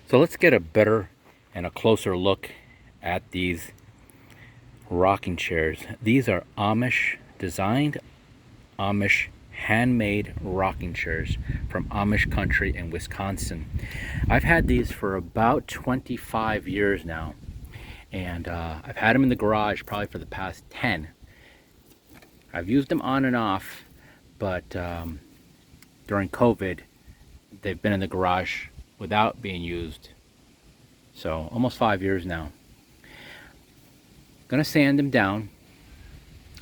So let's get a better and a closer look at these rocking chairs. These are Amish designed, Amish handmade rocking chairs from Amish country in Wisconsin. I've had these for about 25 years now, and I've had them in the garage probably for the past 10. I've used them on and off, but during COVID they've been in the garage without being used, so almost 5 years now. Gonna sand them down,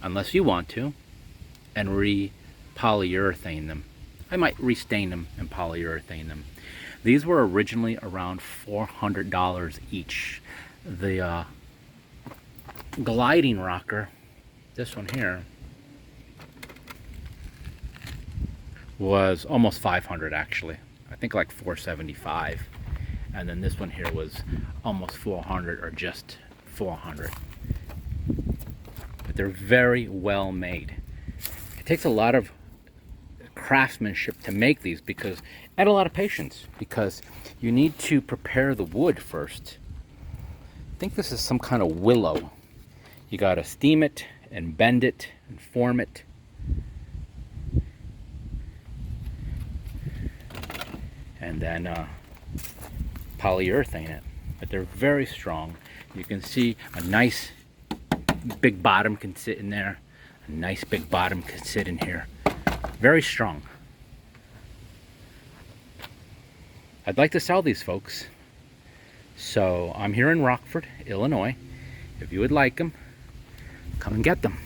unless you want to, and polyurethane them. I might restain them and polyurethane them. These were originally around $400 each. The gliding rocker, this one here, was almost 500 actually. I think like 475. And then this one here was almost 400, or just 400. But they're very well made. It takes a lot of craftsmanship to make these, and a lot of patience, because you need to prepare the wood first. I think this is some kind of willow. You gotta steam it and bend it and form it. And then polyurethane it. But they're very strong. You can see a nice big bottom can sit in there. A nice big bottom can sit in here. Very strong. I'd like to sell these, folks. So I'm here in Rockford, Illinois. If you would like them, come and get them.